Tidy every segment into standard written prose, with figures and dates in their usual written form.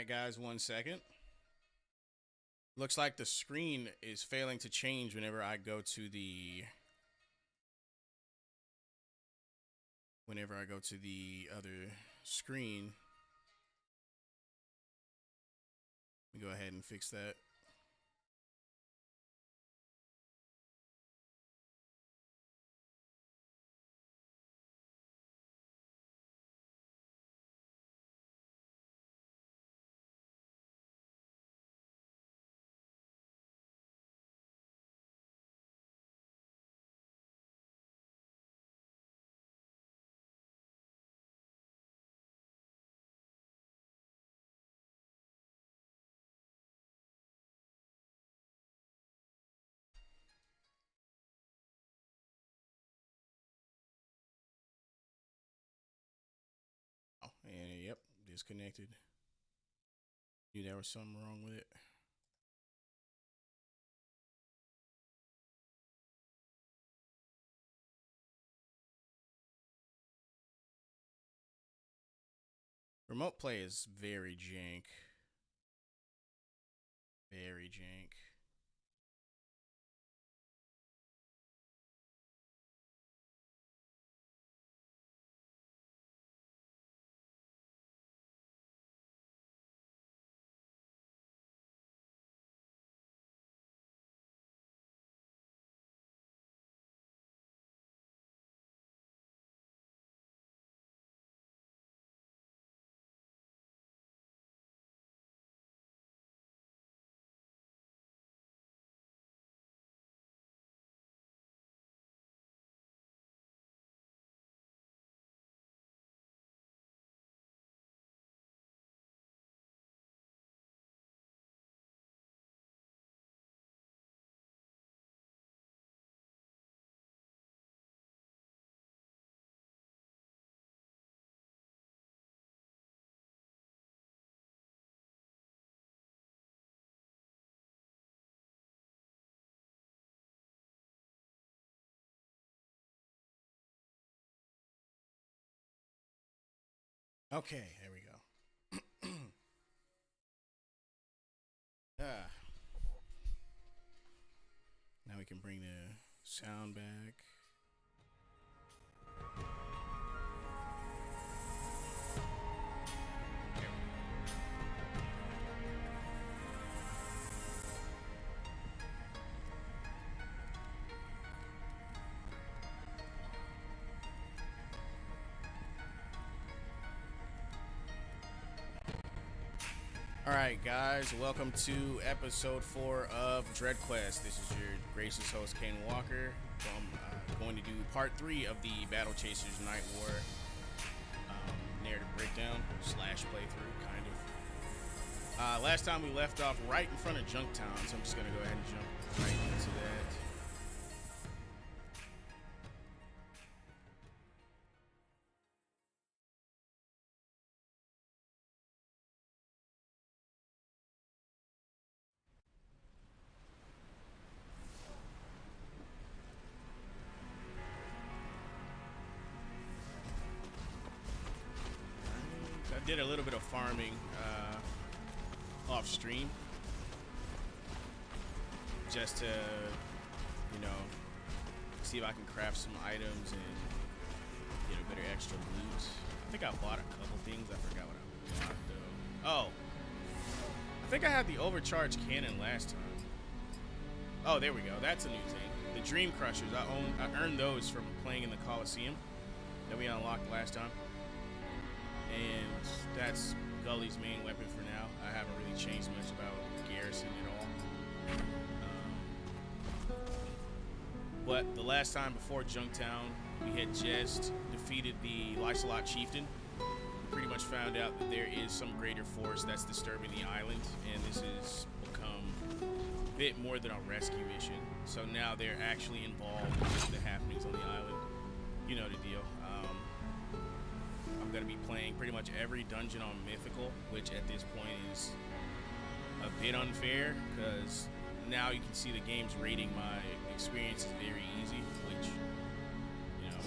Alright guys, 1 second. Looks like the screen is failing to change whenever I go to the other screen. Let me go ahead and fix that. Oh, and yep, disconnected. Knew there was something wrong with it. Remote play is very jank. Very jank. Okay, there we go. Ah. Now we can bring the sound back. Alright guys, welcome to episode 4 of Dread Quest. This is your gracious host, Kaine Walker. I'm going to do part 3 of the Battle Chasers Night War narrative breakdown / playthrough, kind of. Last time we left off right in front of Junktown, so I'm just going to go ahead and jump right into that. I did a little bit of farming off stream just to, you know, see if I can craft some items and get a better extra loot. I think I bought a couple things. I forgot what I bought though. Oh, I think I had the overcharged cannon last time. Oh, there we go. That's a new thing. The Dream Crushers. I earned those from playing in the Coliseum that we unlocked last time. And that's Gully's main weapon for now. I haven't really changed much about Garrison at all. But the last time before Junktown, we had just defeated the Lysolot Chieftain. We pretty much found out that there is some greater force that's disturbing the island, and this has become a bit more than a rescue mission. So now they're actually involved with the happenings on the island. You know the deal. I'm going to be playing pretty much every dungeon on Mythical, which at this point is a bit unfair because now you can see the game's rating my experience is very easy, which, you know,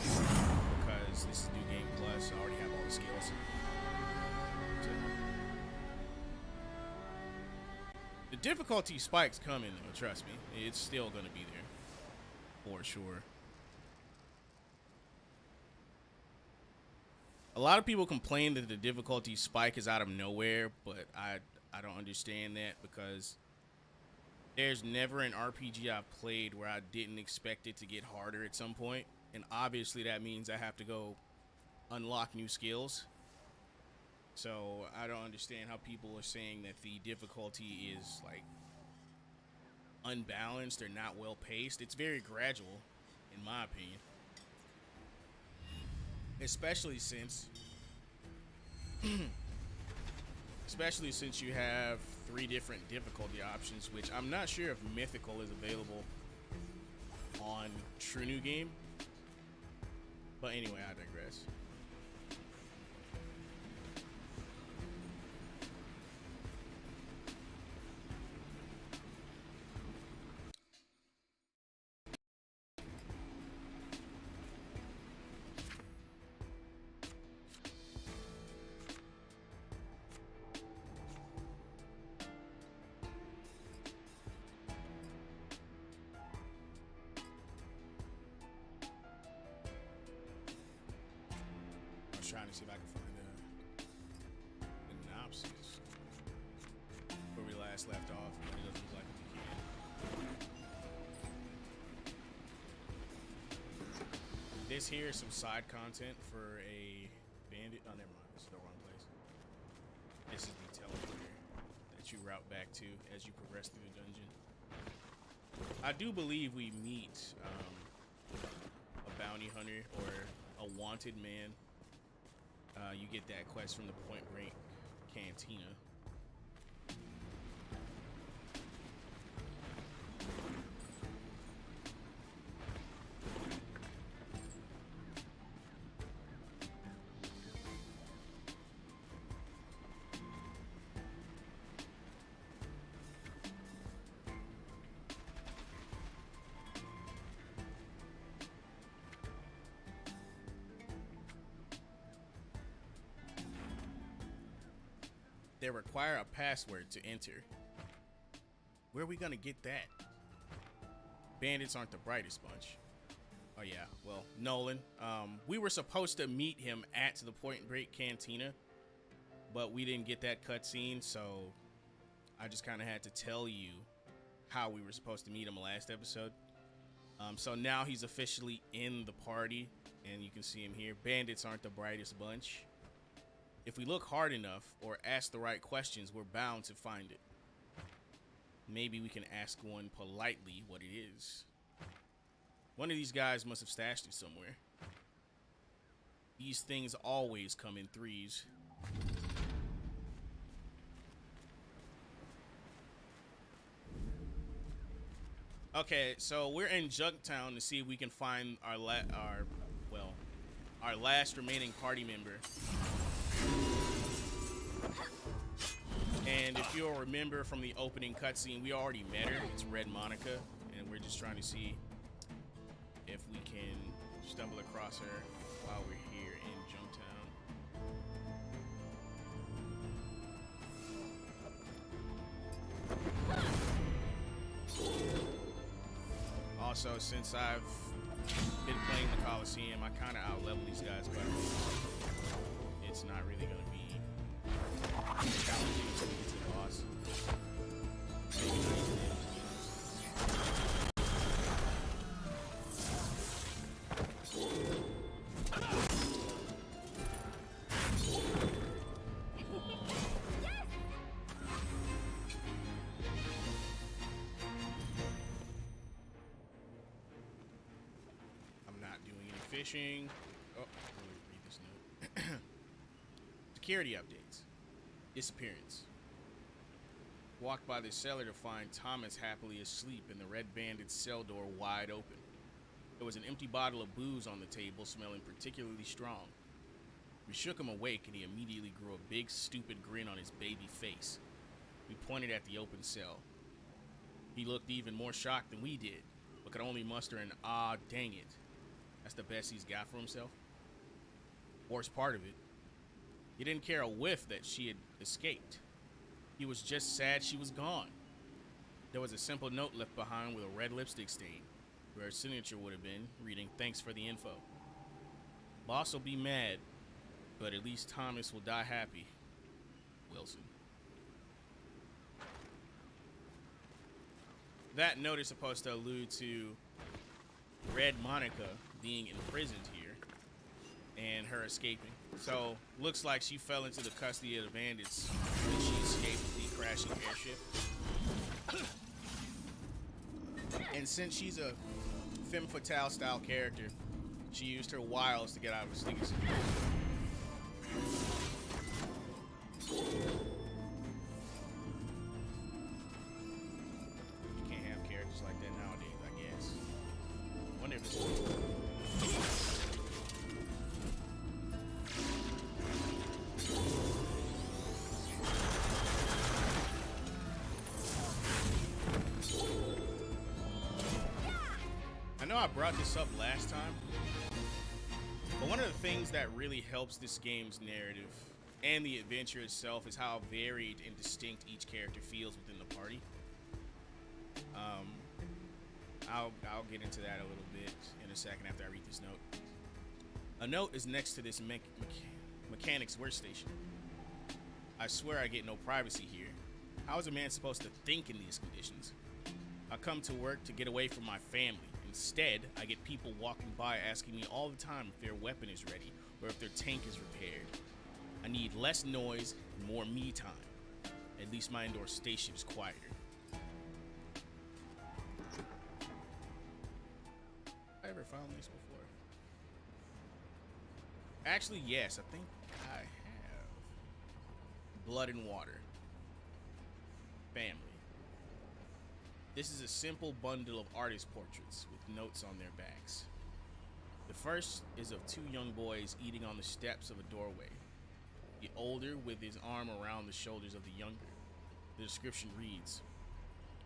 because this is New Game Plus, I already have all the skills. So, The difficulty spike's coming, though. Trust me. It's still going to be there. For sure. A lot of people complain that the difficulty spike is out of nowhere, but I don't understand that because there's never an RPG I've played where I didn't expect it to get harder at some point. And obviously that means I have to go unlock new skills. So I don't understand how people are saying that the difficulty is like unbalanced or not well paced. It's very gradual, in my opinion. Especially since you have 3 different difficulty options, which I'm not sure if mythical is available on True New Game. But anyway, I digress. Trying to see if I can find the synopsis where we last left off, but it doesn't look like we can. This here is some side content for a bandit. Oh, never mind. This is the wrong place. This is the teleporter that you route back to as you progress through the dungeon. I do believe we meet a bounty hunter or a wanted man. You get that quest from the Point Break Cantina. They require a password to enter. Where are we gonna get that? Bandits aren't the brightest bunch. Oh yeah, well, Nolan. We were supposed to meet him at the Point Break Cantina, but we didn't get that cutscene, so I just kind of had to tell you how we were supposed to meet him last episode. So now he's officially in the party, and you can see him here. Bandits aren't the brightest bunch. If we look hard enough or ask the right questions, we're bound to find it. Maybe we can ask one politely what it is. One of these guys must have stashed it somewhere. These things always come in 3s. Okay, so we're in Junktown to see if we can find our last remaining party member. And if you'll remember from the opening cutscene, we already met her. It's Red Monica, and we're just trying to see if we can stumble across her while we're here in Junktown. Also, since I've been playing the Coliseum, I kind of out-level these guys, but it's not really going to be challenging to get to the boss. Maybe not even then, to be I'm not doing any fishing. Oh, let me read this note. Security updates. Disappearance. Walked by the cellar to find Thomas happily asleep and the Red Bandit's cell door wide open. There was an empty bottle of booze on the table, smelling particularly strong. We shook him awake and he immediately grew a big, stupid grin on his baby face. We pointed at the open cell. He looked even more shocked than we did, but could only muster an "ah, dang it." That's the best he's got for himself. Worst part of it, he didn't care a whiff that she had escaped. He was just sad she was gone. There was a simple note left behind with a red lipstick stain, where her signature would have been, reading, "Thanks for the info. Boss will be mad, but at least Thomas will die happy. Wilson." That note is supposed to allude to Red Monica being imprisoned here and her escaping. So, looks like she fell into the custody of the bandits when she escaped the crashing airship. And since she's a femme fatale style character, she used her wiles to get out of a sticky situation. You can't have characters like that nowadays, I guess. I wonder if it's I know I brought this up last time, but one of the things that really helps this game's narrative and the adventure itself is how varied and distinct each character feels within the party. I'll get into that a little bit in a second after I read this note. A note is next to this mechanic's workstation. I swear I get no privacy here. How is a man supposed to think in these conditions? I come to work to get away from my family. Instead, I get people walking by asking me all the time if their weapon is ready or if their tank is repaired. I need less noise and more me time. At least my indoor station is quieter. Have I ever found this before? Actually, yes, I think I have. Blood and Water. Family. This is a simple bundle of artist portraits with notes on their backs. The first is of two young boys eating on the steps of a doorway. The older with his arm around the shoulders of the younger. The description reads,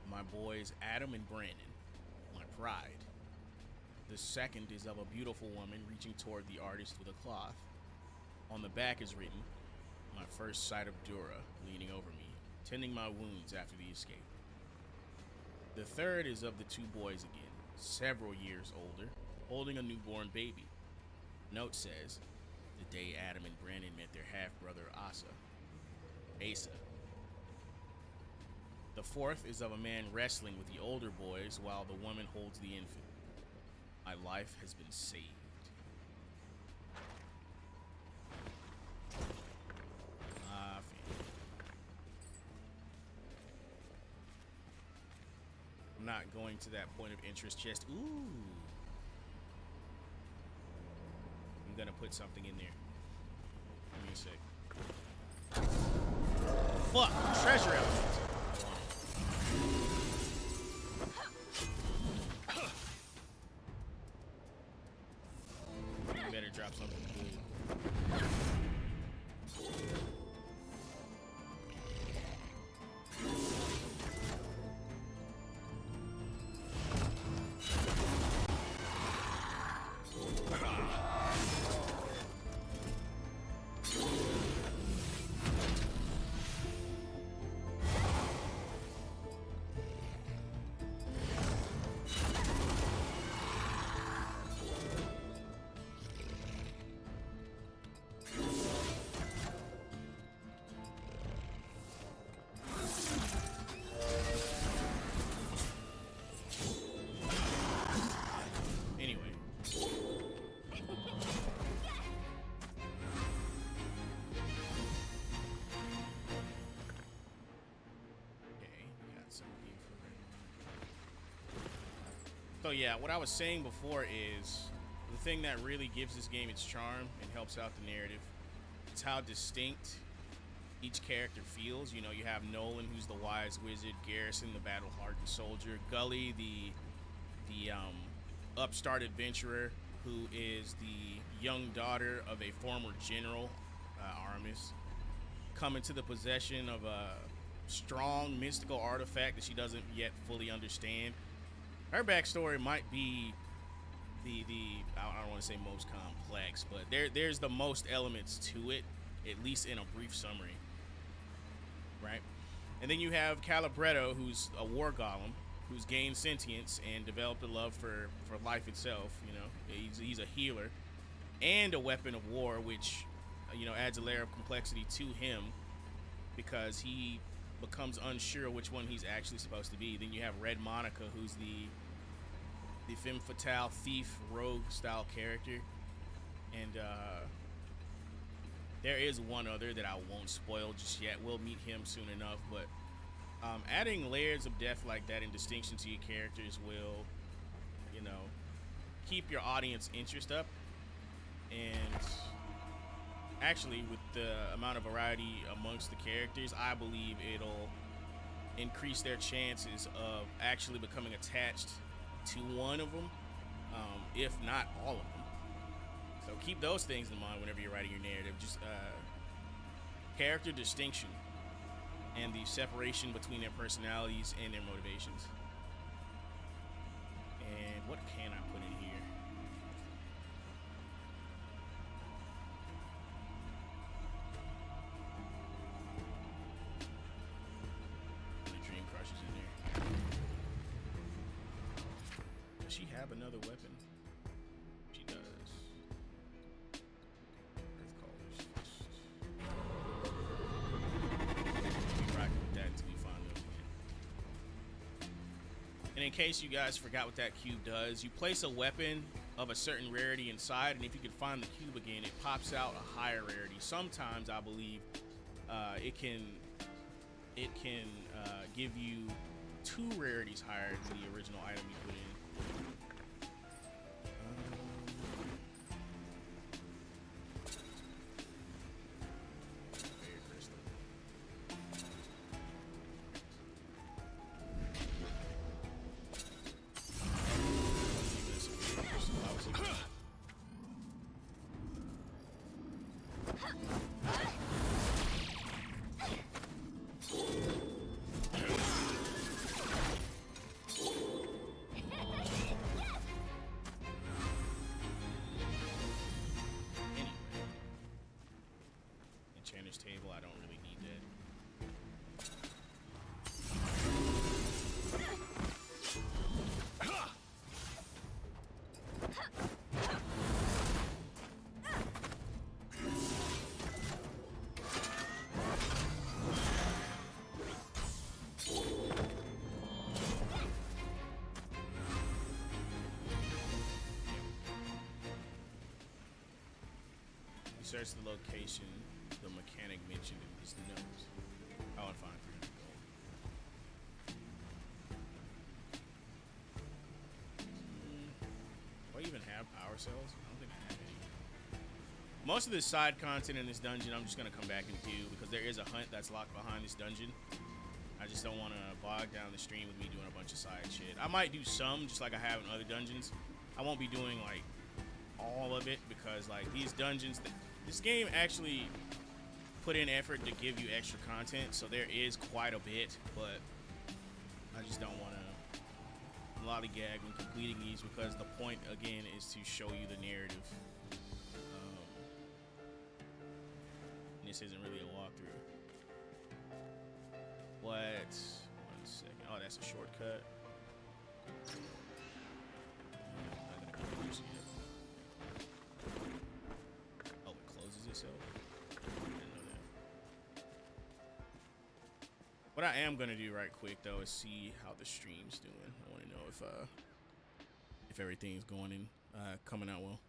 "My boys Adam and Brandon, my pride." The second is of a beautiful woman reaching toward the artist with a cloth. On the back is written, "My first sight of Dura leaning over me, tending my wounds after the escape." The third is of the two boys again, several years older, holding a newborn baby. Note says, "The day Adam and Brandon met their half-brother Asa." The fourth is of a man wrestling with the older boys while the woman holds the infant. My life has been saved. I'm not going to that point of interest just. Ooh. I'm gonna put something in there. Give me a sec. Fuck! Treasure element! You better drop something good. So yeah, what I was saying before is the thing that really gives this game its charm and helps out the narrative. It's how distinct each character feels. You know, you have Nolan, who's the wise wizard, Garrison, the battle-hardened soldier, Gully, the upstart adventurer, who is the young daughter of a former general, Aramis, coming to the possession of a strong mystical artifact that she doesn't yet fully understand. Her backstory might be the I don't want to say most complex, but there's the most elements to it, at least in a brief summary, right? And then you have Calibretto, who's a war golem, who's gained sentience and developed a love for life itself. You know, he's a healer and a weapon of war, which adds a layer of complexity to him because he becomes unsure which one he's actually supposed to be. Then you have Red Monica, who's the femme fatale thief rogue style character, and there is one other that I won't spoil just yet. We'll meet him soon enough, but adding layers of depth like that and distinction to your characters will, keep your audience interest up. And actually, with the amount of variety amongst the characters, I believe it'll increase their chances of actually becoming attached to one of them, if not all of them. So keep those things in mind whenever you're writing your narrative. Just character distinction and the separation between their personalities and their motivations. And what can I put in here? Does she have another weapon? She does. Earthcaller's Fist. We'll be rocking with that until we find it again. And in case you guys forgot what that cube does, you place a weapon of a certain rarity inside, and if you can find the cube again, it pops out a higher rarity. Sometimes I believe it can give you 2 rarities higher than the original item you put in. Table, I don't really need that. You search the location the mechanic mentioned in his notes. Oh, and find 300 gold. Do I even have power cells? I don't think I have any. Most of the side content in this dungeon, I'm just going to come back and do because there is a hunt that's locked behind this dungeon. I just don't want to bog down the stream with me doing a bunch of side shit. I might do some, just like I have in other dungeons. I won't be doing, like, all of it because, like, these dungeons... This game actually put in effort to give you extra content, so there is quite a bit, but I just don't want to lollygag when completing these because the point, again, is to show you the narrative. And this isn't really a walkthrough. What? 1 second. Oh, that's a shortcut. I'm not gonna use it yet. Oh, it closes itself. I didn't know that. What I am gonna do right quick though is see how the stream's doing. I want to know if everything's going in, coming out well.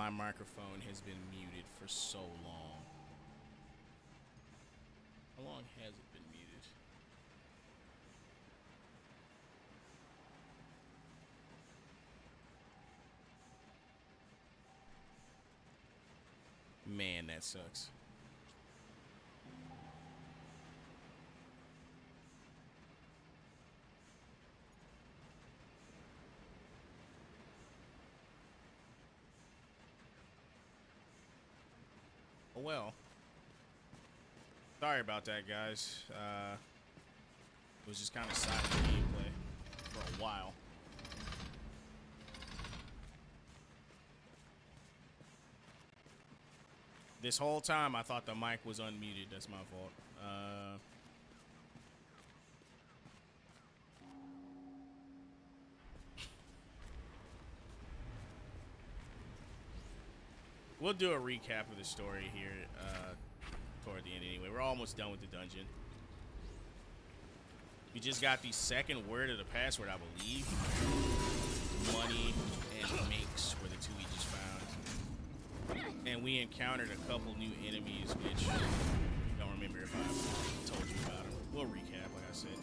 my microphone has been muted for so long. How long has it been muted? Man, that sucks. Oh well. Sorry about that, guys. It was just kind of silent gameplay for a while. This whole time, I thought the mic was unmuted. That's my fault. We'll do a recap of the story here toward the end anyway. We're almost done with the dungeon. We just got the second word of the password, I believe. Money and makes were the two we just found. And we encountered a couple new enemies, which I don't remember if I told you about them. We'll recap, like I said.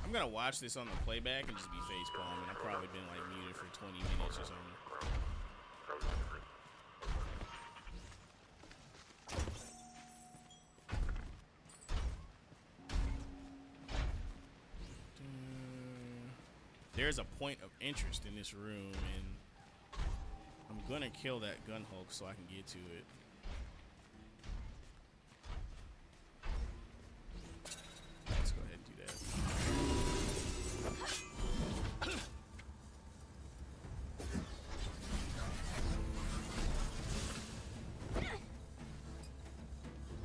I'm gonna watch this on the playback and just be face palming. I've probably been like muted for 20 minutes or something. There's a point of interest in this room, and I'm gonna kill that gun hulk so I can get to it. Let's go ahead and do that.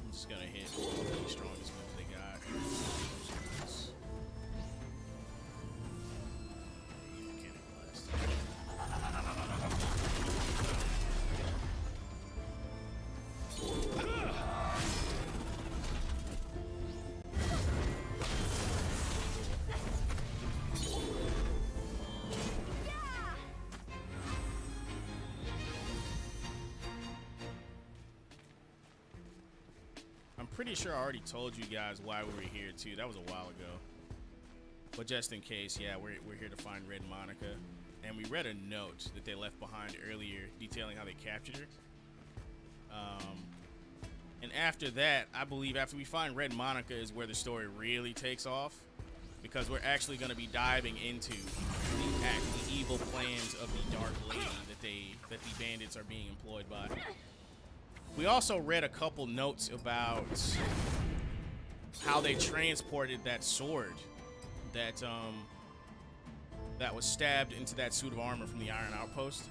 I'm just gonna hit the strongest moves they got. Pretty sure I already told you guys why we were here too. That was a while ago, but just in case, yeah, we're here to find Red Monica, and we read a note that they left behind earlier detailing how they captured her. And after that, I believe after we find Red Monica is where the story really takes off, because we're actually going to be diving into the evil plans of the Dark Lady that the bandits are being employed by. We also read a couple notes about how they transported that sword that was stabbed into that suit of armor from the Iron Outpost.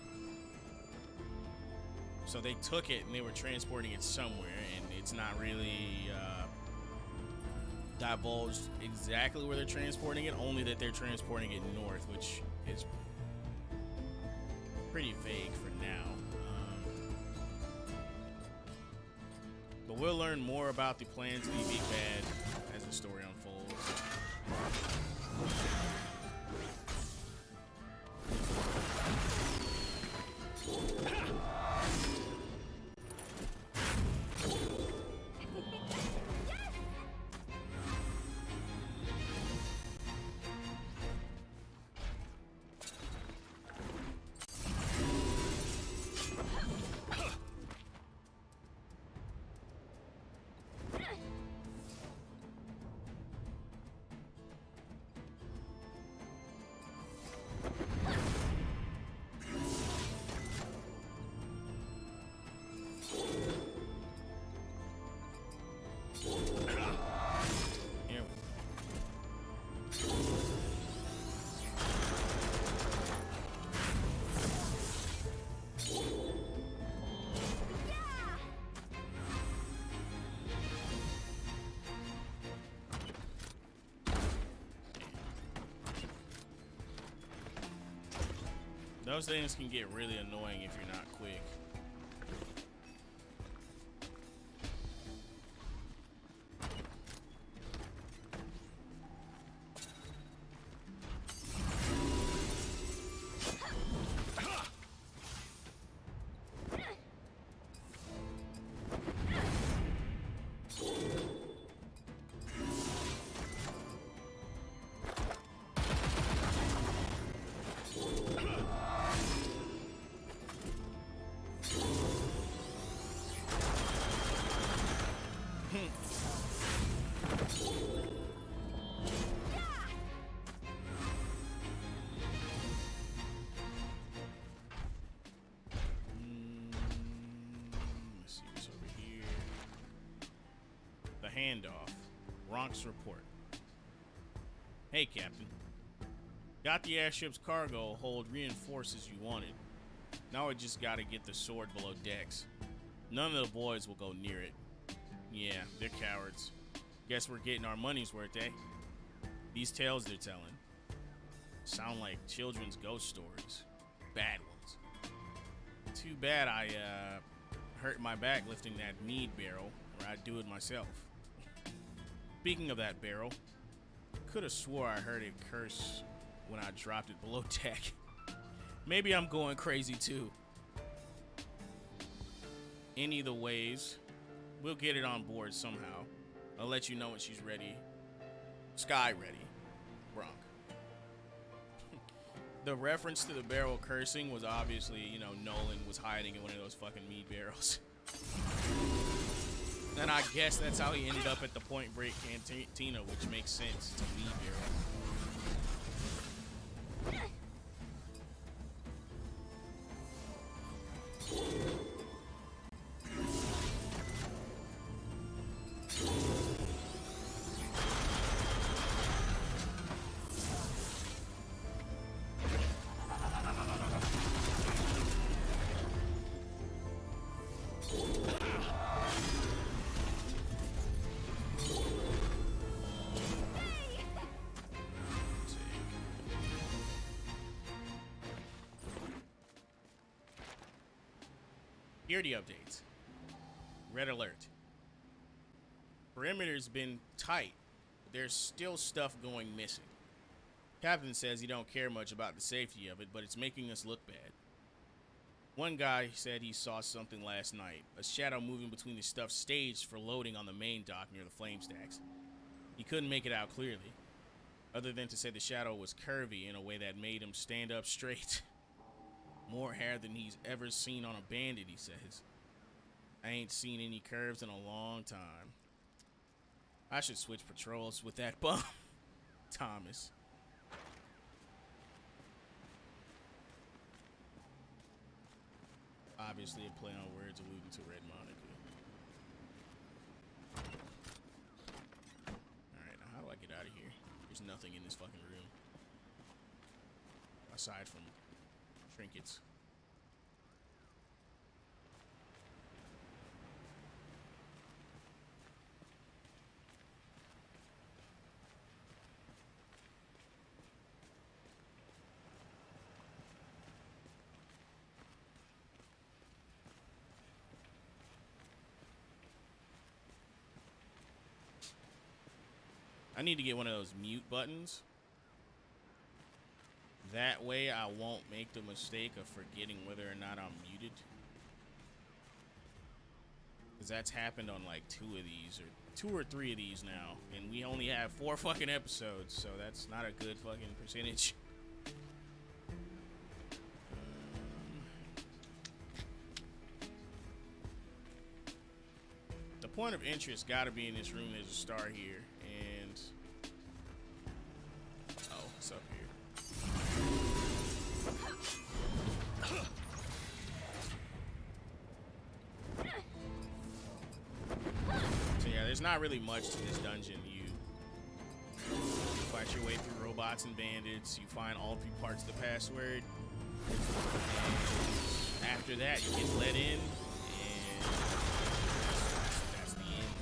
So they took it and they were transporting it somewhere, and it's not really divulged exactly where they're transporting it, only that they're transporting it north, which is pretty vague for now. But we'll learn more about the plans of the Big Bad as the story unfolds. Those things can get really annoying if you're not quick. Handoff. Ronk's report. Hey, Captain. Got the airship's cargo hold reinforced as you wanted. Now I just gotta get the sword below decks. None of the boys will go near it. Yeah, they're cowards. Guess we're getting our money's worth, eh? These tales they're telling sound like children's ghost stories. Bad ones. Too bad I hurt my back lifting that mead barrel, or I'd do it myself. Speaking of that barrel, could have swore I heard it curse when I dropped it below deck. Maybe I'm going crazy too. Any of the ways, we'll get it on board somehow. I'll let you know when she's ready. Sky ready. Bronk. The reference to the barrel cursing was obviously, you know, Nolan was hiding in one of those fucking mead barrels. And I guess that's how he ended up at the Point Break Cantina, which makes sense. It's a mead barrel. Security updates. Red alert. Perimeter's been tight, but there's still stuff going missing. Captain says he don't care much about the safety of it, but it's making us look bad. One guy said he saw something last night, a shadow moving between the stuff staged for loading on the main dock near the flame stacks. He couldn't make it out clearly, other than to say the shadow was curvy in a way that made him stand up straight. More hair than he's ever seen on a bandit, he says. I ain't seen any curves in a long time. I should switch patrols with that bum. Thomas. Obviously a play on words alluding to Red Monica. Alright, now how do I get out of here? There's nothing in this fucking room. Aside from trinkets. I need to get one of those mute buttons. That way I won't make the mistake of forgetting whether or not I'm muted. Because that's happened on like 2 or 3 of these now. And we only have 4 fucking episodes, so that's not a good fucking percentage. The point of interest gotta be in this room. There's a star here, and oh, what's up here? So yeah, there's not really much to this dungeon. You fight your way through robots and bandits. You find all 3 parts of the password. And after that, you get let in, and that's the end.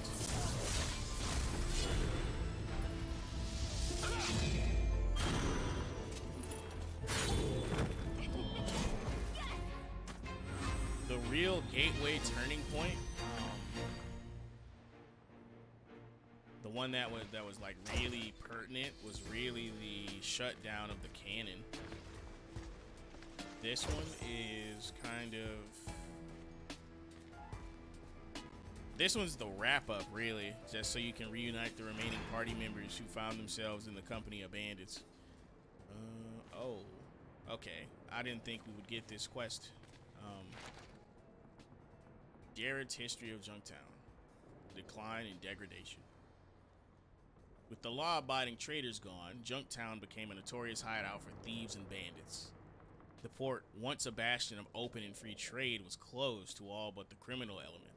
gateway turning point. The one that was like really pertinent was really the shutdown of the cannon. This one is kind of... This one's the wrap-up, really, just so you can reunite the remaining party members who found themselves in the company of bandits. Oh, okay. I didn't think we would get this quest. Jared's History of Junktown. Decline and Degradation. With the law-abiding traders gone, Junktown became a notorious hideout for thieves and bandits. The port, once a bastion of open and free trade, was closed to all but the criminal element.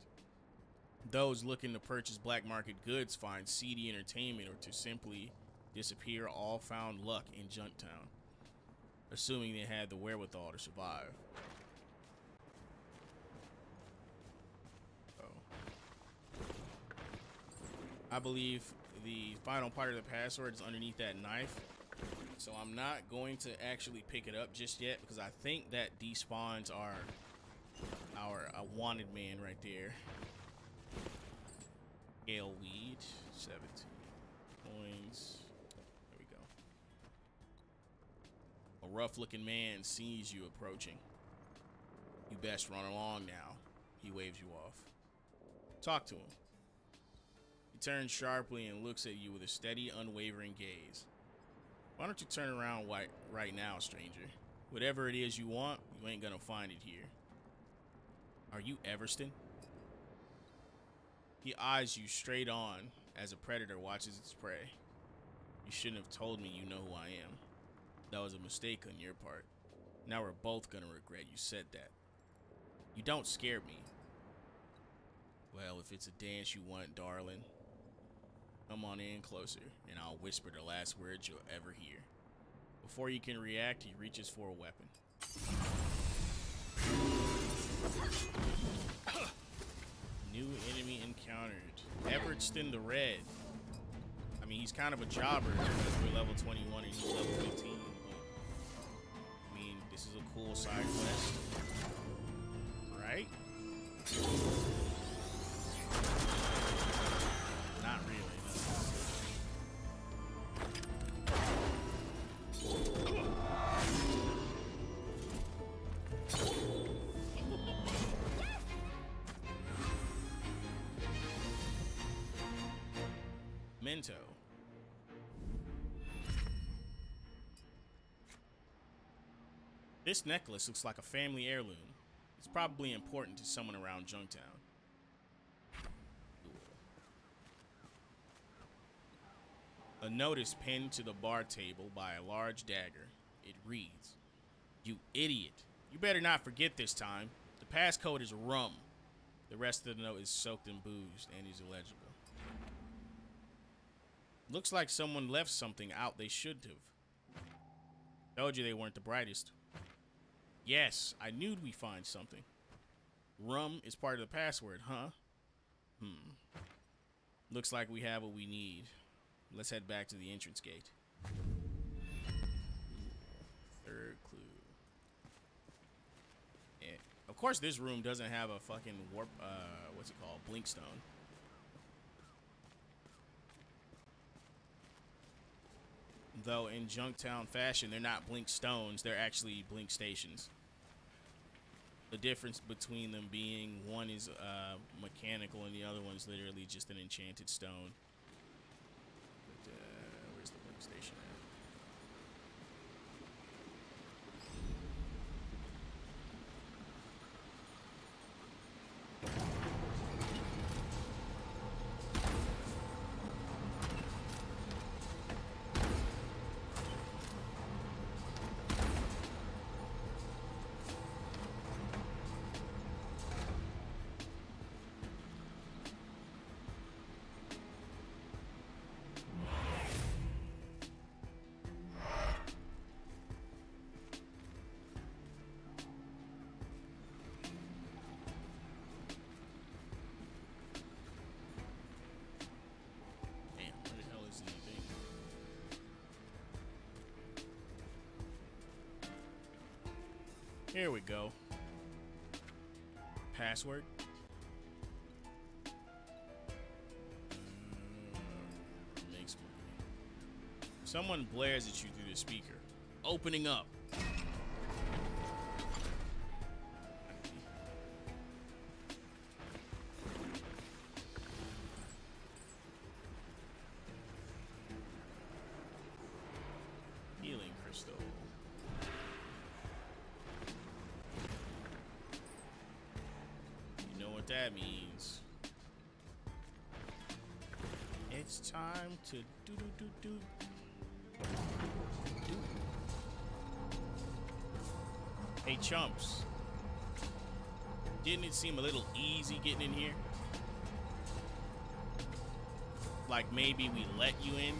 Those looking to purchase black market goods find seedy entertainment or to simply disappear all found luck in Junktown, assuming they had the wherewithal to survive. I believe the final part of the password is underneath that knife, so I'm not going to actually pick it up just yet because I think that despawns our wanted man right there. Gale weed, 17 coins. There we go. A rough-looking man sees you approaching. You best run along now. He waves you off. Talk to him. He turns sharply and looks at you with a steady, unwavering gaze. Why don't you turn around right now, stranger? Whatever it is you want, you ain't gonna find it here. Are you Everston? He eyes you straight on as a predator watches its prey. You shouldn't have told me you know who I am. That was a mistake on your part. Now we're both gonna regret you said that. You don't scare me. Well, if it's a dance you want, darling, come on in closer, and I'll whisper the last words you'll ever hear. Before you can react, he reaches for a weapon. New enemy encountered. Everston the Red. I mean, he's kind of a jobber because we're level 21 and he's level 15, but I mean, this is a cool side quest. Right? Not really, Mento. This necklace looks like a family heirloom. It's probably important to someone around Junktown. A notice pinned to the bar table by a large dagger. It reads, "You idiot. You better not forget this time. The passcode is rum." The rest of the note is soaked in booze and is illegible. Looks like someone left something out they shouldn't have. Told you they weren't the brightest. Yes, I knew we'd find something. Rum is part of the password, huh? Looks like we have what we need. Let's head back to the entrance gate. Third clue. Yeah. Of course, this room doesn't have a fucking warp, what's it called? Blinkstone. Though in Junktown fashion, they're not blink stones, they're actually blink stations. The difference between them being one is mechanical and the other one's literally just an enchanted stone. But, where's the blink station at? Here we go. Password. Makes money. Someone blares at you through the speaker. Opening up. Healing crystal. You know what that means. It's time to do. Hey chumps. Didn't it seem a little easy getting in here? Like maybe we let you in?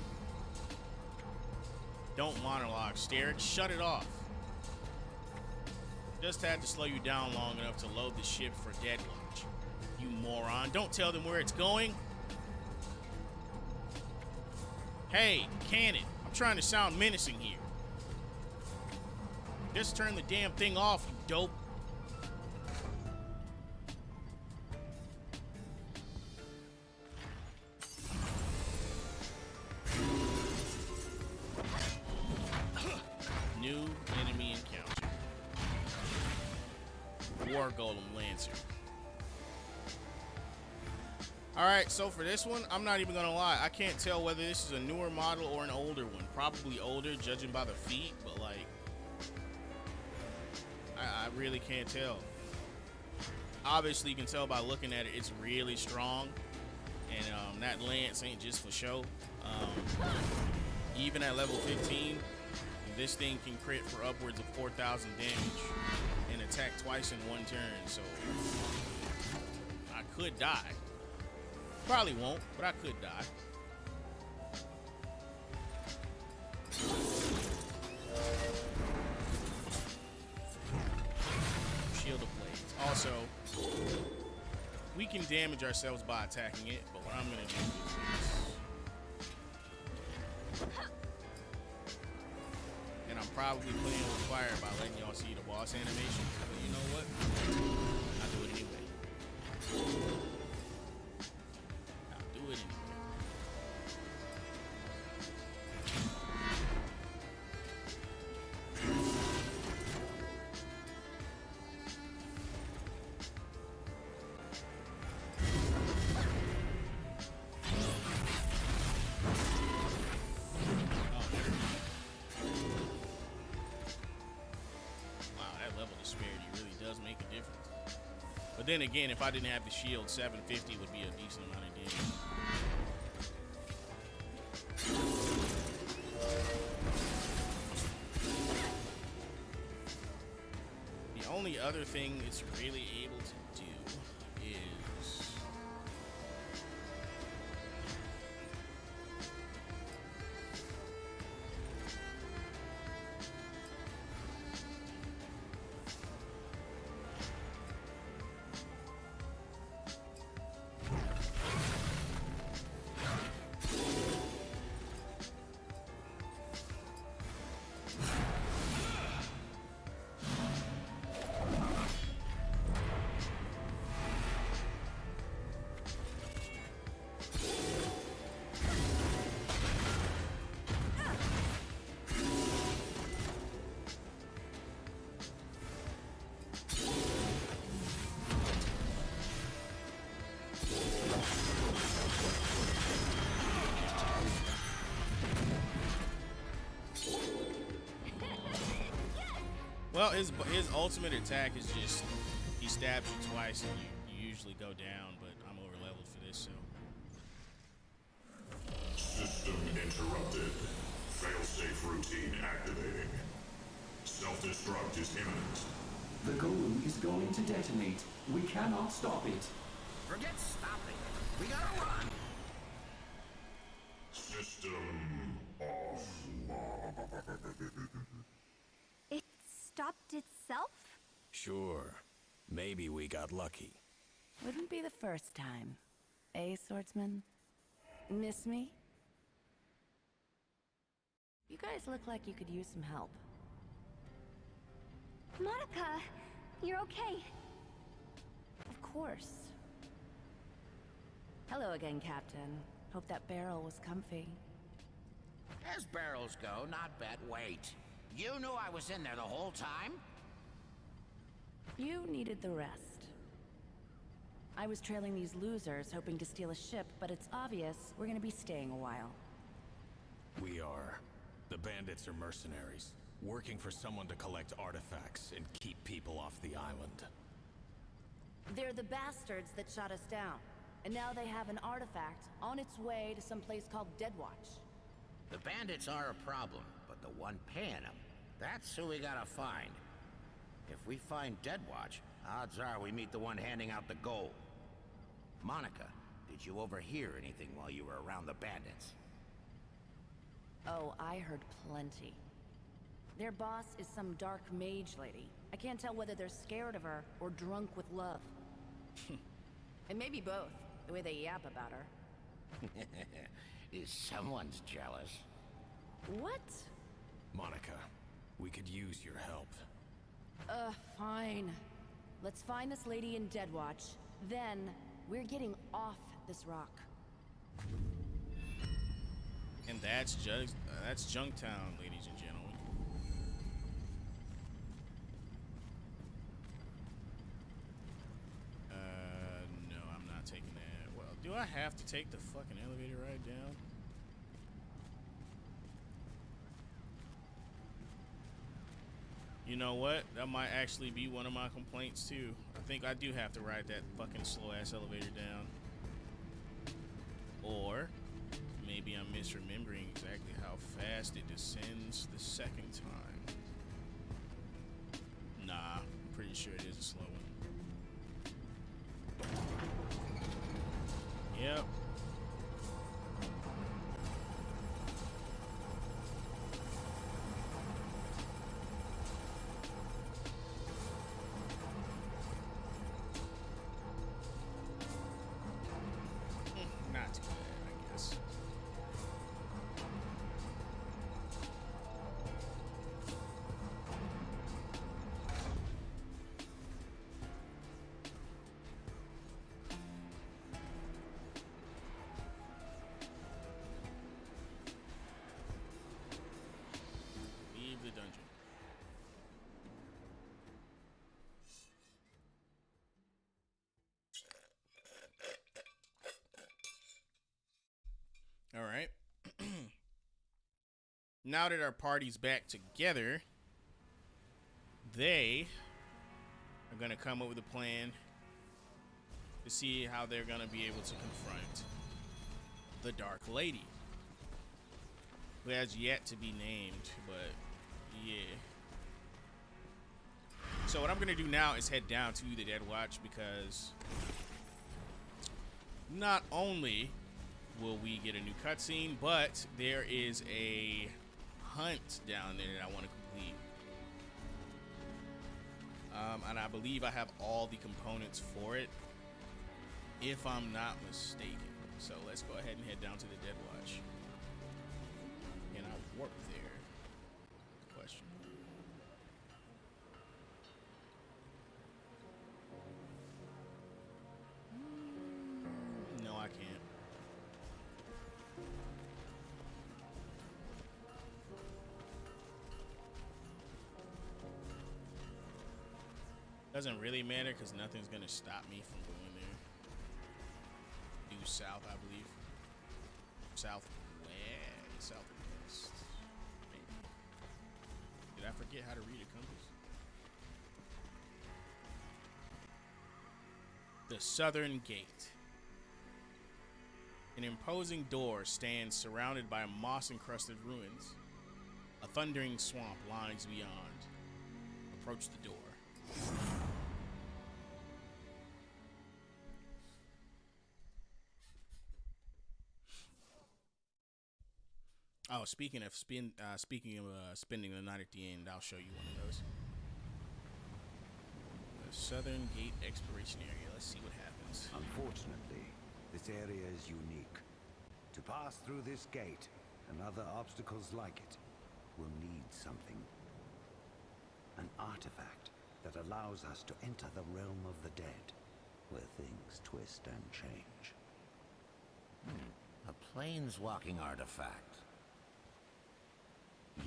Don't monologue, Sterrick. Shut it off. Just had to slow you down long enough to load the ship for dead launch. You moron. Don't tell them where it's going. Hey, Kaine, I'm trying to sound menacing here. Just turn the damn thing off, you dope. New enemy encounter. War Golem Lancer. Alright, so for this one, I'm not even gonna lie. I can't tell whether this is a newer model or an older one. Probably older, judging by the feet, but like, I really can't tell. Obviously, you can tell by looking at it, it's really strong. And that lance ain't just for show. Even at level 15, this thing can crit for upwards of 4,000 damage and attack twice in one turn. So I could die. Probably won't, but I could die. Shield of Blades. Also, we can damage ourselves by attacking it, but what I'm gonna do is this. And I'm probably playing with fire by letting y'all see the boss animation. But you know what? I'll do it anyway. I'll do it anyway. But then again, if I didn't have the shield, 750 would be a decent amount of damage. The only other thing it's really able to do is well, his ultimate attack is just he stabs you twice and you usually go down, but I'm over leveled for this, so. System interrupted. Failsafe routine activating. Self-destruct is imminent. The golem is going to detonate. We cannot stop it. Forget stopping. We gotta run. System offline. It stopped itself? Sure. Maybe we got lucky. Wouldn't be the first time. Eh, swordsman? Miss me? You guys look like you could use some help. Monica, you're okay. Of course. Hello again, Captain. Hope that barrel was comfy. As barrels go, not bad. Wait. You knew I was in there the whole time? You needed the rest. I was trailing these losers, hoping to steal a ship, but it's obvious we're gonna be staying a while. We are. The bandits are mercenaries, working for someone to collect artifacts and keep people off the island. They're the bastards that shot us down, and now they have an artifact on its way to some place called Deadwatch. The bandits are a problem, but the one paying them, that's who we gotta find. If we find Deadwatch, odds are we meet the one handing out the gold. Monica, did you overhear anything while you were around the bandits? Oh, I heard plenty. Their boss is some dark mage lady. I can't tell whether they're scared of her or drunk with love. And maybe both, the way they yap about her. Is someone's jealous? What? Monica, we could use your help. Fine. Let's find this lady in Deadwatch. Then, we're getting off this rock. And that's Junktown, ladies and gentlemen. No, I'm not taking that. Well, do I have to take the fucking elevator ride down? You know what? That might actually be one of my complaints too. I think I do have to ride that fucking slow ass elevator down. Or maybe I'm misremembering exactly how fast it descends the second time. Nah, I'm pretty sure it is a slow one. Yep. Not too bad, I guess. Leave the dungeon. All right. Now that our party's back together, they are going to come up with a plan to see how they're going to be able to confront the Dark Lady, who has yet to be named, but yeah. So what I'm going to do now is head down to the Deadwatch, because not only will we get a new cutscene, but there is a hunt down there that I want to complete. And I believe I have all the components for it, if I'm not mistaken. So let's go ahead and head down to the Deadwatch. And I'll warp there. Question. No, I can't. Doesn't really matter because nothing's gonna stop me from going there. Due south, I believe. Southwest. Maybe. Did I forget how to read a compass? The Southern Gate. An imposing door stands surrounded by moss-encrusted ruins. A thundering swamp lies beyond. Approach the door. Oh, speaking of spending the night at the end, I'll show you one of those. The Southern Gate Exploration Area. Let's see what happens. Unfortunately, this area is unique. To pass through this gate and other obstacles like it, we'll need something. An artifact that allows us to enter the realm of the dead. where things twist and change. A planeswalking artifact.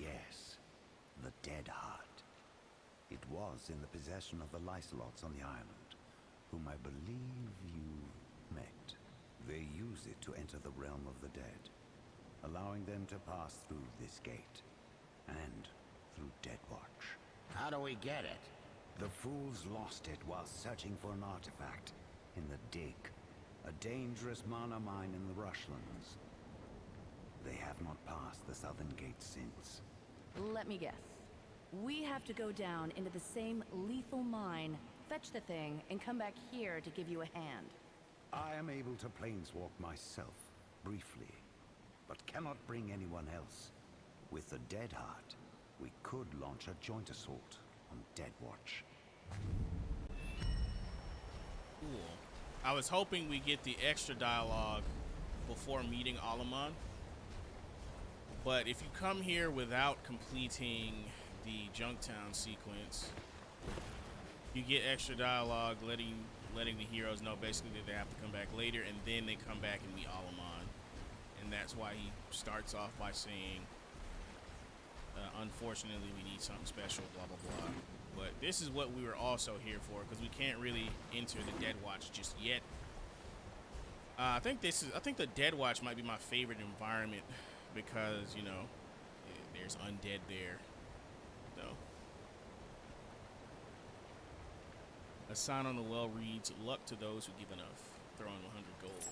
Yes, the Dead Heart. It was in the possession of the Lycelots on the island, whom I believe you met. They use it to enter the realm of the dead, allowing them to pass through this gate, and through Deadwatch. How do we get it? The fools lost it while searching for an artifact in the Dig, a dangerous mana mine in the Rushlands. They have not passed the southern gate since. Let me guess. We have to go down into the same lethal mine, fetch the thing, and come back here to give you a hand. I am able to planeswalk myself, briefly, but cannot bring anyone else. With the Dead Heart, we could launch a joint assault on Deadwatch. Cool. I was hoping we get the extra dialogue before meeting Alamon. But if you come here without completing the Junktown sequence, you get extra dialogue letting the heroes know basically that they have to come back later, and then they come back and meet Alamon. And that's why he starts off by saying, unfortunately, we need something special, blah, blah, blah. But this is what we were also here for, because we can't really enter the Deadwatch just yet. I think the Deadwatch might be my favorite environment, because, you know, there's undead there. So, a sign on the well reads, "Luck to those who give enough." Throw in 100 gold.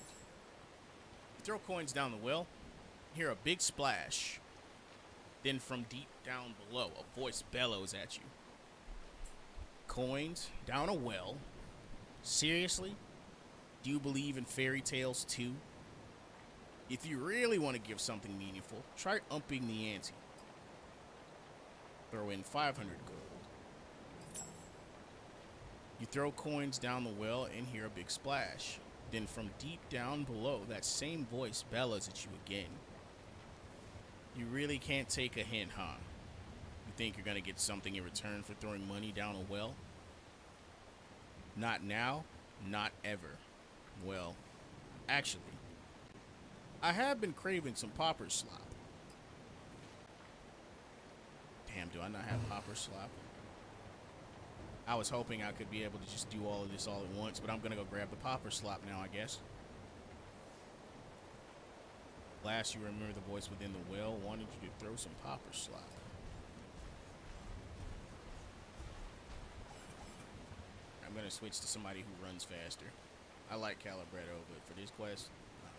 You throw coins down the well, hear a big splash. Then from deep down below, a voice bellows at you. Coins down a well? Seriously? Do you believe in fairy tales too? If you really want to give something meaningful, try upping the ante. Throw in 500 gold. You throw coins down the well and hear a big splash. Then from deep down below, that same voice bellows at you again. You really can't take a hint, huh? You think you're gonna get something in return for throwing money down a well? Not now, not ever. Well, actually, I have been craving some popper slop. Damn, do I not have popper slop? I was hoping I could be able to just do all of this all at once, but I'm gonna go grab the popper slop now, I guess. Last, you remember the voice within the well wanted you to throw some popper slop. I'm gonna switch to somebody who runs faster. I like Calibretto, but for this quest, nah.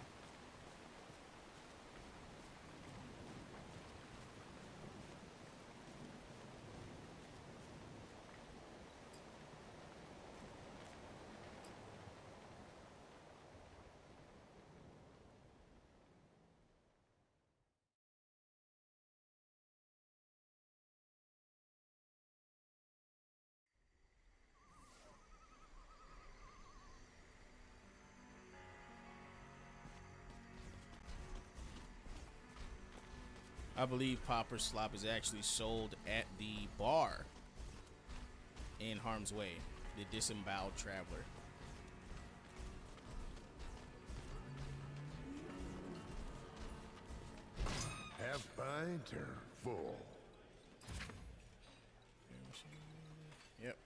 I believe popper slop is actually sold at the bar in Harm's Way, the Disemboweled Traveler. Half pint or full? Yep.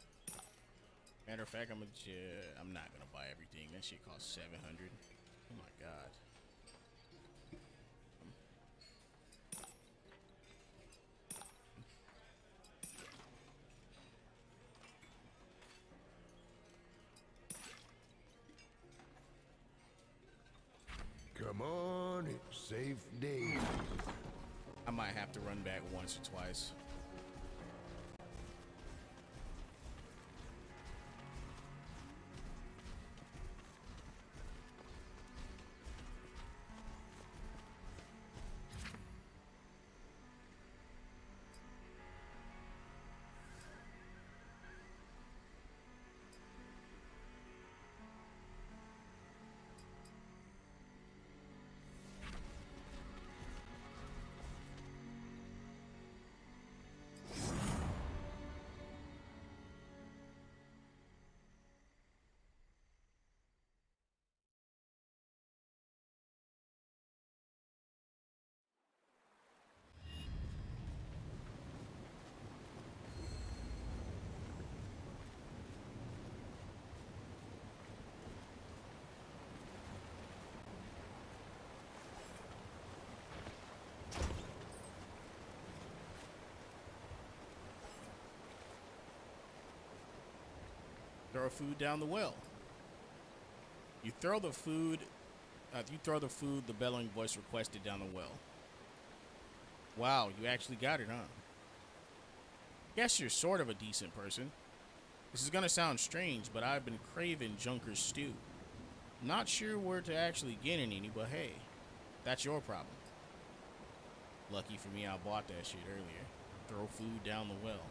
Matter of fact, I'm not gonna buy everything. That shit costs 700. Oh my god. Come on, it's safe day. I might have to run back once or twice. throw food down the well. You throw the food, the bellowing voice requested down the well. Wow, you actually got it, huh? Guess you're sort of a decent person. This is gonna sound strange, but I've been craving Junker's stew. Not sure where to actually get any, but hey, that's your problem. Lucky for me, I bought that shit earlier. Throw food down the well.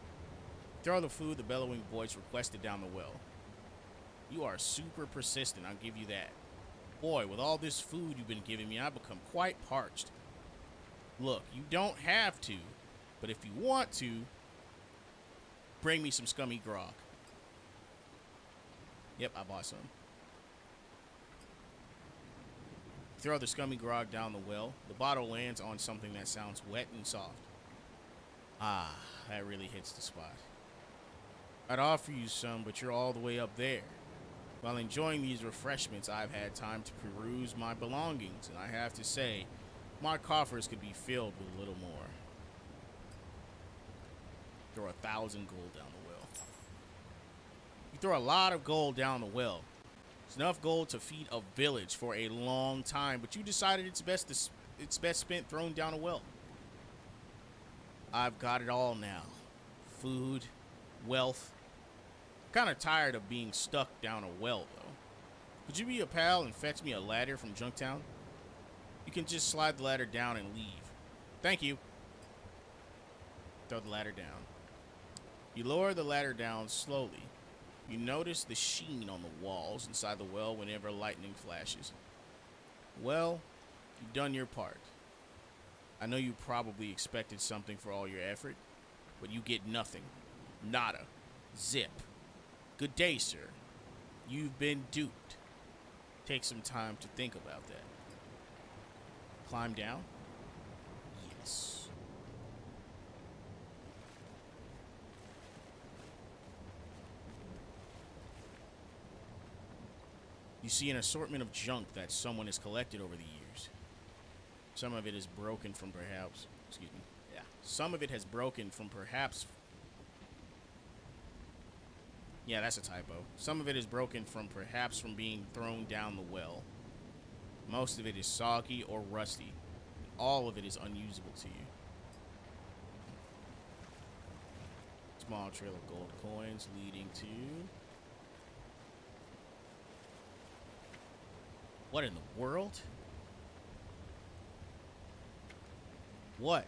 Throw the food, the bellowing voice requested down the well. You are super persistent, I'll give you that. Boy, with all this food you've been giving me, I've become quite parched. Look, you don't have to, but if you want to, bring me some scummy grog. Yep, I bought some. Throw the scummy grog down the well. The bottle lands on something that sounds wet and soft. Ah, that really hits the spot. I'd offer you some, but you're all the way up there. While enjoying these refreshments, I've had time to peruse my belongings, and I have to say, my coffers could be filled with a little more. Throw 1,000 gold down the well. You throw a lot of gold down the well. It's enough gold to feed a village for a long time, but you decided it's best spent thrown down a well. I've got it all now. Food, wealth. Kind of tired of being stuck down a well, though. Could you be a pal and fetch me a ladder from Junktown? You can just slide the ladder down and leave. Thank you. Throw the ladder down. You lower the ladder down slowly. You notice the sheen on the walls inside the well whenever lightning flashes. Well, you've done your part. I know you probably expected something for all your effort, but you get nothing. Nada. Zip. Good day, sir. You've been duped. Take some time to think about that. Climb down? Yes. You see an assortment of junk that someone has collected over the years. Some of it is broken from perhaps, some of it has broken from perhaps, yeah, that's a typo. Some of it is broken from perhaps from being thrown down the well. Most of it is soggy or rusty. All of it is unusable to you. Small trail of gold coins leading to... What in the world? What?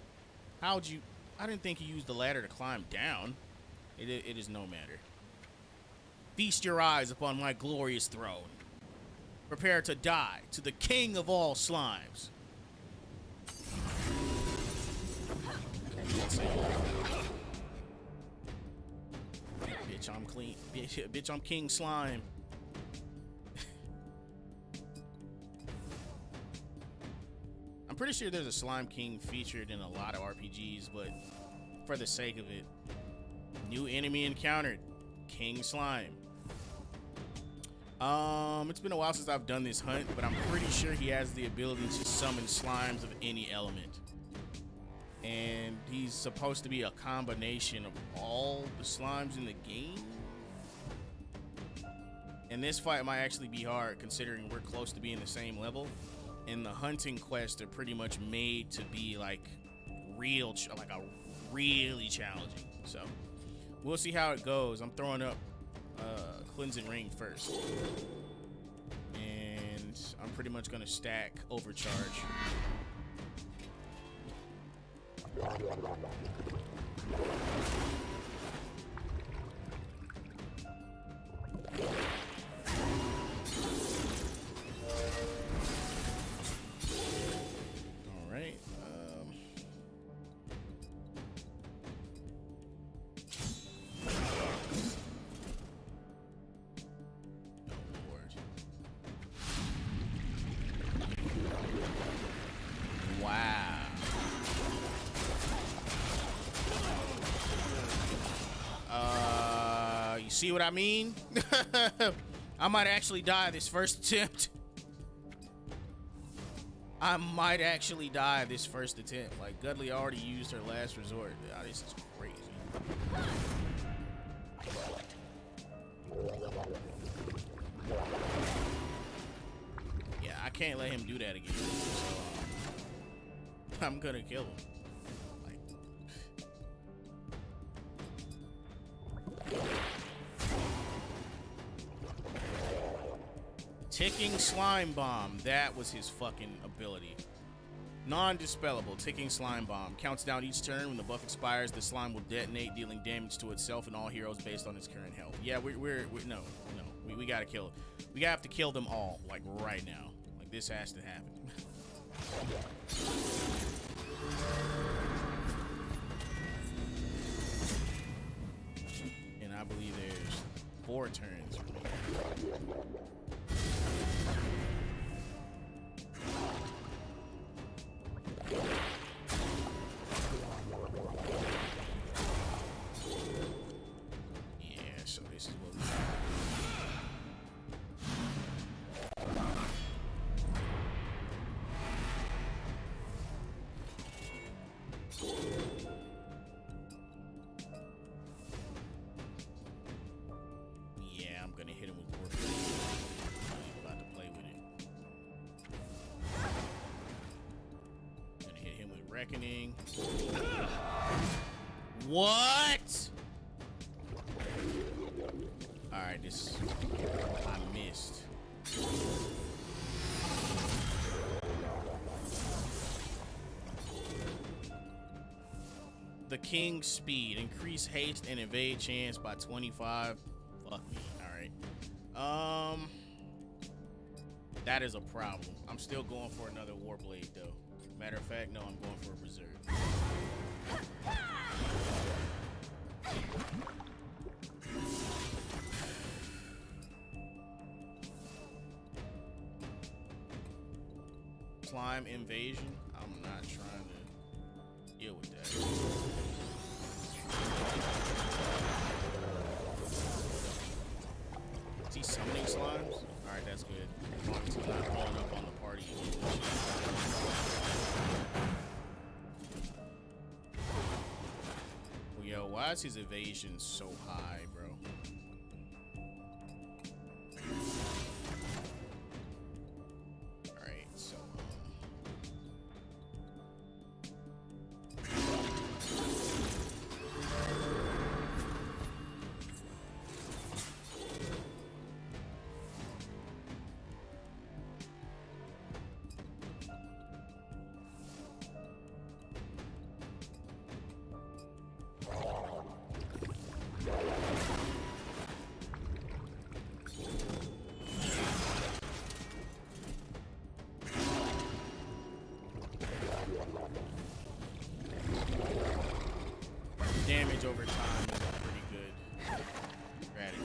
How'd you... I didn't think you used the ladder to climb down. It is no matter. Feast your eyes upon my glorious throne. Prepare to die to the king of all slimes. Bitch, I'm clean. Bitch, I'm King Slime. I'm pretty sure there's a Slime King featured in a lot of RPGs, but for the sake of it, new enemy encountered. King Slime. It's been a while since I've done this hunt, but I'm pretty sure he has the ability to summon slimes of any element. And he's supposed to be a combination of all the slimes in the game. And this fight might actually be hard considering we're close to being the same level. And the hunting quests are pretty much made to be like really challenging. So we'll see how it goes. I'm throwing up cleansing ring first. And I'm pretty much gonna stack overcharge. Alright, see what I mean? I might actually die this first attempt. I might actually die this first attempt. Like, Gudley already used her last resort. Oh, this is crazy. Yeah, I can't let him do that again. So, I'm gonna kill him. Ticking slime bomb. That was his fucking ability. Non-dispellable. Ticking slime bomb. Counts down each turn. When the buff expires, the slime will detonate, dealing damage to itself and all heroes based on its current health. Yeah, no. We gotta kill. We have to kill them all, like right now. Like this has to happen. And I believe there's 4 turns for me. Yeah, so this is what we got. Yeah, I'm gonna hit him with warfare. I'm about to play with it. Gonna hit him with reckoning. What? Alright, this I missed. The King's speed. Increase haste and evade chance by 25. Fuck me. Alright. That is a problem. I'm still going for another Warblade though. Matter of fact, no, I'm going for a Berserk. Slime invasion. I'm not trying to deal with that. Is he summoning slimes? Alright, that's good. As long as he's not rolling up on the party again. Well, yo, why is his evasion so high, bro? Alright, so damage over time is a pretty good strategy.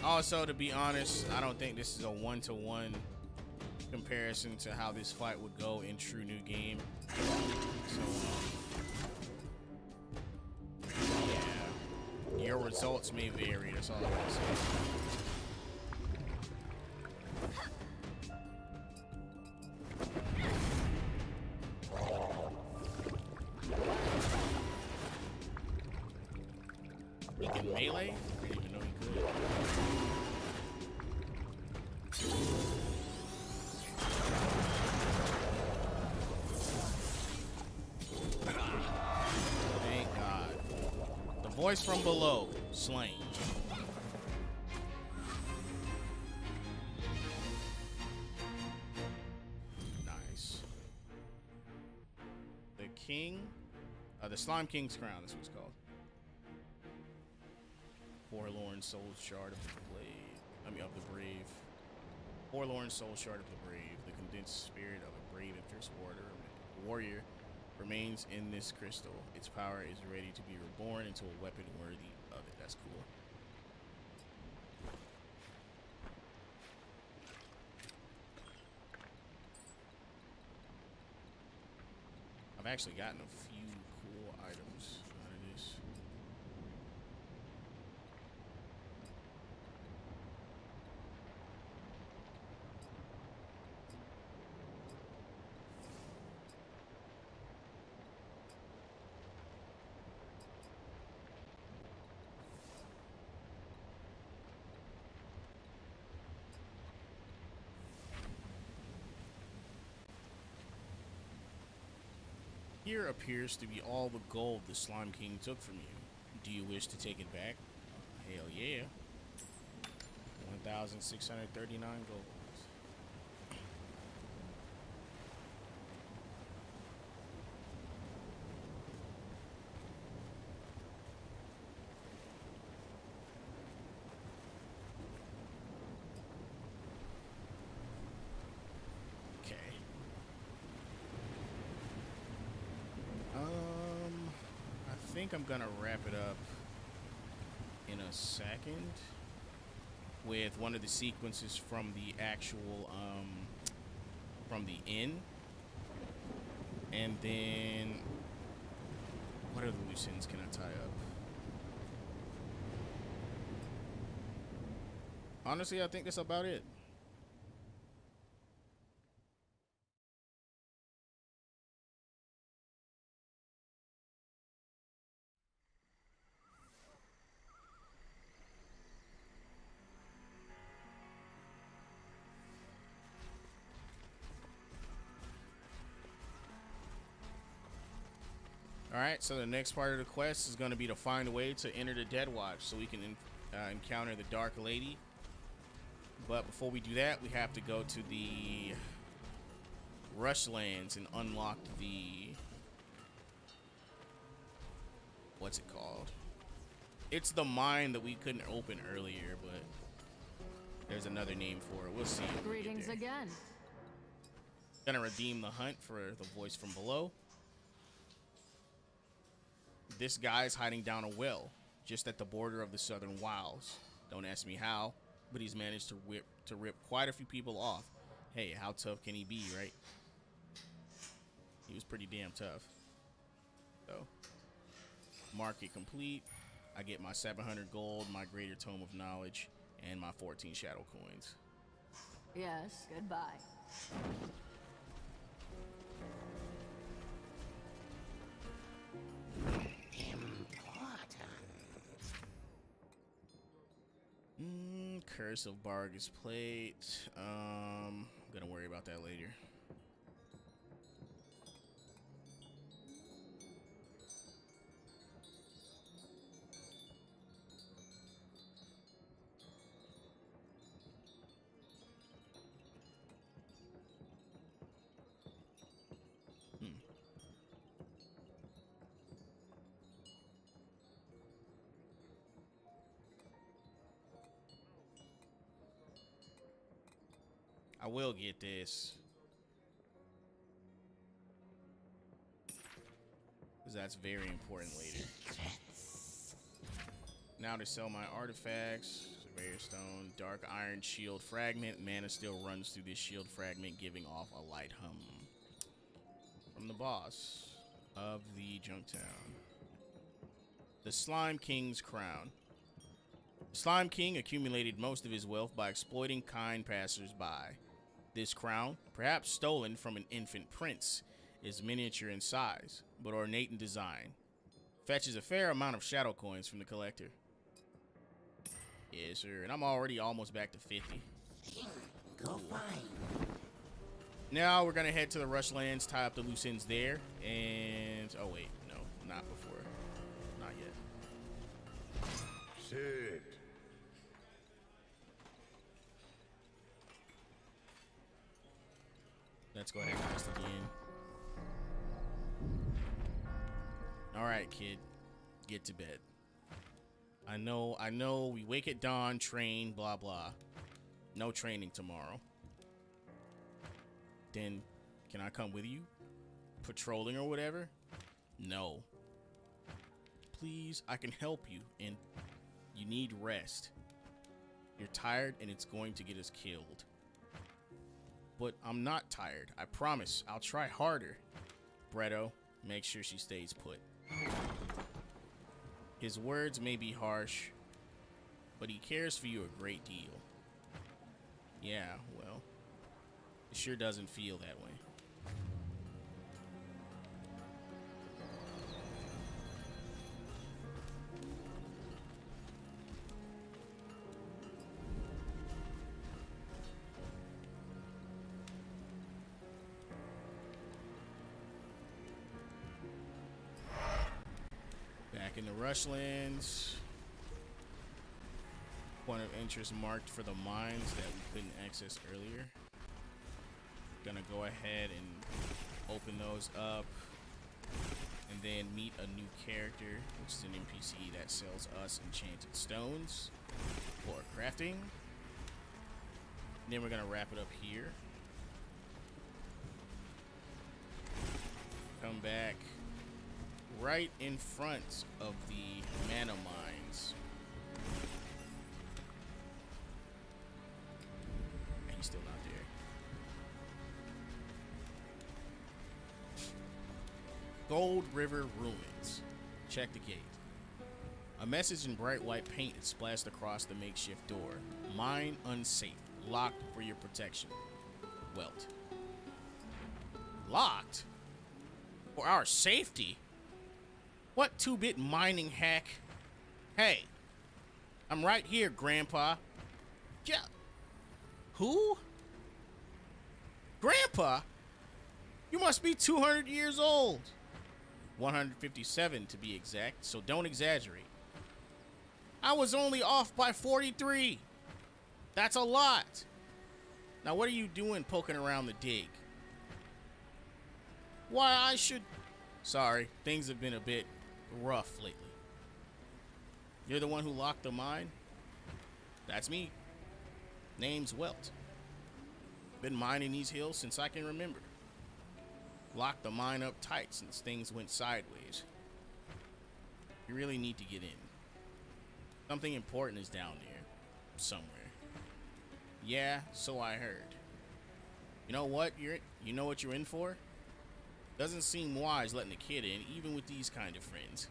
Also, to be honest, I don't think this is a one-to-one comparison to how this fight would go in true new game. So, yeah, your results may vary. That's all I'm gonna say. He can melee? I didn't even know he could. Thank God. The voice from below, slain. Nice. The King, the Slime King's Crown, this was called. Forlorn Soul Shard of the Brave. Forlorn Soul Shard of the Brave. The condensed spirit of a brave and fierce warrior remains in this crystal. Its power is ready to be reborn into a weapon worthy of it. That's cool. I've actually gotten a few cool items out of this. Here appears to be all the gold the Slime King took from you. Do you wish to take it back? Hell yeah. 1,639 gold. I think I'm gonna wrap it up in a second with one of the sequences from the actual from the inn, and then what other loose ends can I tie up? Honestly, I think that's about it. Alright, so the next part of the quest is going to be to find a way to enter the Dead Watch so we can encounter the Dark Lady. But before we do that, we have to go to the Rushlands and unlock the... what's it called? It's the mine that we couldn't open earlier, but there's another name for it. We'll see. Greetings again. Gonna redeem the hunt for the voice from below. This guy's hiding down a well just at the border of the Southern Wilds. Don't ask me how, but he's managed to rip quite a few people off. Hey, how tough can he be, right? He was pretty damn tough. So, market complete. I get my 700 gold, my Greater Tome of Knowledge, and my 14 shadow coins. Yes, goodbye. Curse of Bargus Plate. I'm gonna worry about that later. I will get this, because that's very important later. Now to sell my artifacts. Surveyor Stone, Dark Iron Shield Fragment. Mana still runs through this shield fragment, giving off a light hum. From the boss of the Junktown. The Slime King's Crown. The Slime King accumulated most of his wealth by exploiting kind passers-by. This crown, perhaps stolen from an infant prince, is miniature in size, but ornate in design. Fetches a fair amount of shadow coins from the collector. Yes, sir. And I'm already almost back to 50. Go find. Now we're going to head to the Rushlands, tie up the loose ends there, and... oh, wait. No, not before. Not yet. Sit. Let's go ahead and quest again. Alright, kid. Get to bed. I know, we wake at dawn, train, blah, blah. No training tomorrow. Then, can I come with you? Patrolling or whatever? No. Please, I can help you, and you need rest. You're tired, and it's going to get us killed. But I'm not tired. I promise. I'll try harder. Bretto, Make sure she stays put. His words may be harsh, but he cares for you a great deal. Yeah, well, it sure doesn't feel that way. Back in the Rushlands. Point of interest marked for the mines that we couldn't access earlier. Gonna go ahead and open those up. And then meet a new character, which is an NPC that sells us enchanted stones for crafting. And then we're gonna wrap it up here. Come back right in front of the mana mines. And he's still not there. Gold River Ruins. Check the gate. A message in bright white paint is splashed across the makeshift door. Mine unsafe. Locked for your protection. Welt. Locked? For our safety? What 2-bit mining hack? Hey, I'm right here, Grandpa. Yeah. Who? Grandpa? You must be 200 years old. 157 to be exact, so don't exaggerate. I was only off by 43. That's a lot. Now what are you doing poking around the dig? Why I should... Sorry, things have been a bit rough lately. You're the one who locked the mine? That's me. Name's Welt. Been mining these hills since I can remember. Locked the mine up tight since things went sideways. You really need to get in. Something important is down there. Somewhere. Yeah, so I heard. You know what you're in for? Doesn't seem wise letting a kid in, even with these kind of friends.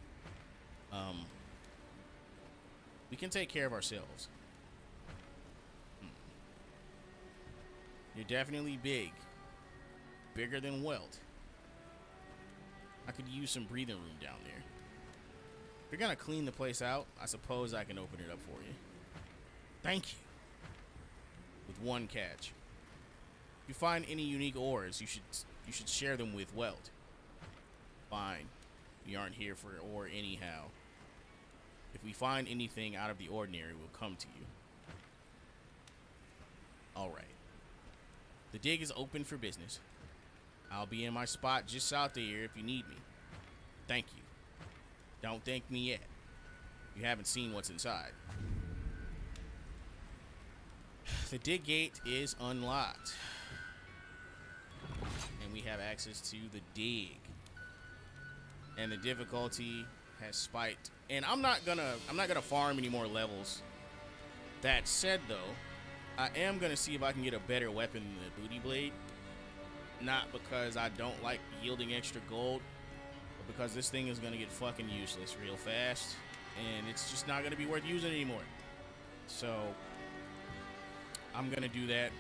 We can take care of ourselves. You're definitely big. Bigger than Welt. I could use some breathing room down there. If you're gonna clean the place out, I suppose I can open it up for you. Thank you. With one catch. If you find any unique ores, you should share them with Welt. Fine. We aren't here for ore anyhow. If we find anything out of the ordinary, we'll come to you. Alright. The dig is open for business. I'll be in my spot just south of here if you need me. Thank you. Don't thank me yet. You haven't seen what's inside. The dig gate is unlocked. And we have access to the dig. And the difficulty has spiked. And I'm not gonna farm any more levels. That said though, I am gonna see if I can get a better weapon than the booty blade. Not because I don't like yielding extra gold, but because this thing is gonna get fucking useless real fast. And it's just not gonna be worth using anymore. So I'm gonna do that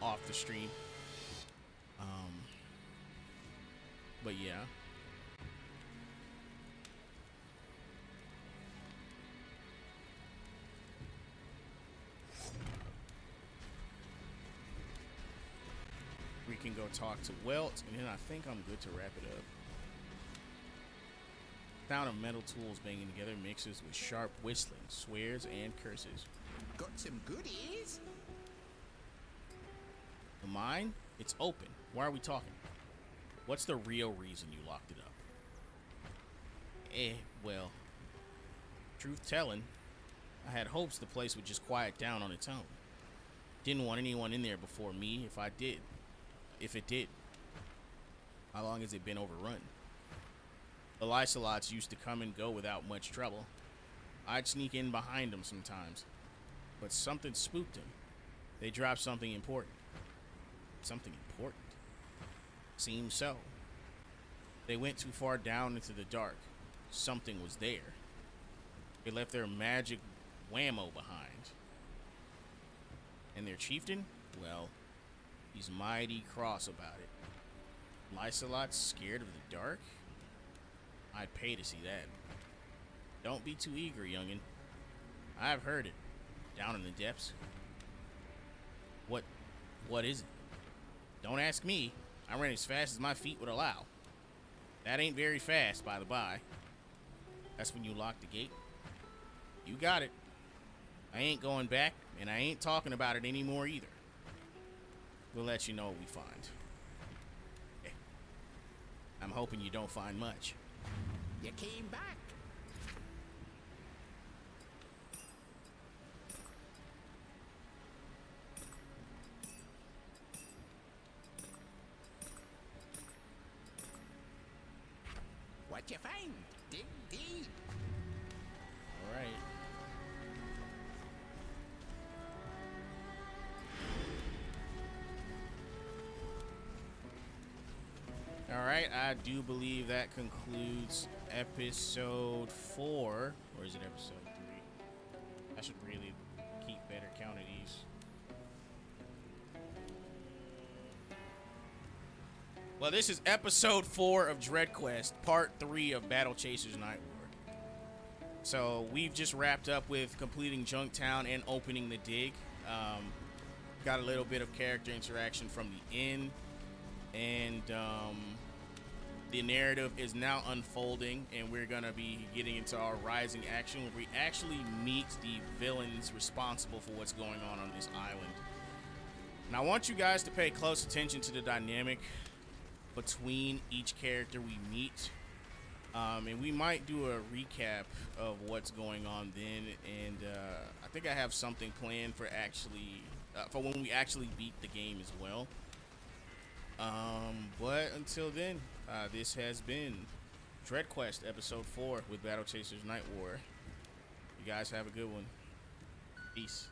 off the stream. But yeah. We can go talk to Welt, and then I think I'm good to wrap it up. Sound of metal tools banging together mixes with sharp whistling, swears, and curses. Got some goodies? The mine? It's open. Why are we talking? What's the real reason you locked it up? Well, truth telling, I had hopes the place would just quiet down on its own. Didn't want anyone in there before me if it did. How long has it been overrun? The Lycelots used to come and go without much trouble. I'd sneak in behind them sometimes. But something spooked them. They dropped something important. Something important? Seems so. They went too far down into the dark. Something was there. They left their magic whammo behind. And their chieftain? Well, he's mighty cross about it. Lysolot's scared of the dark? I'd pay to see that. Don't be too eager, youngin'. I've heard it. Down in the depths. What is it? Don't ask me. I ran as fast as my feet would allow. That ain't very fast, by the by. That's when you lock the gate. You got it. I ain't going back, and I ain't talking about it anymore either. We'll let you know what we find. Okay. I'm hoping you don't find much. You came back. What you find? Dig deep. All right. All right, I do believe that concludes episode 4, or is it episode 3? I should really keep better count of these. Well, this is episode 4 of Dread Quest, part 3 of Battle Chasers Night War. So we've just wrapped up with completing Junktown and opening the dig. Got a little bit of character interaction from the inn, and the narrative is now unfolding, and we're gonna be getting into our rising action where we actually meet the villains responsible for what's going on this island. And I want you guys to pay close attention to the dynamic between each character we meet, and we might do a recap of what's going on then, and I think I have something planned for when we actually beat the game as well. But until then, this has been Dread Quest episode 4 with Battle Chasers Night War. You guys have a good one. Peace.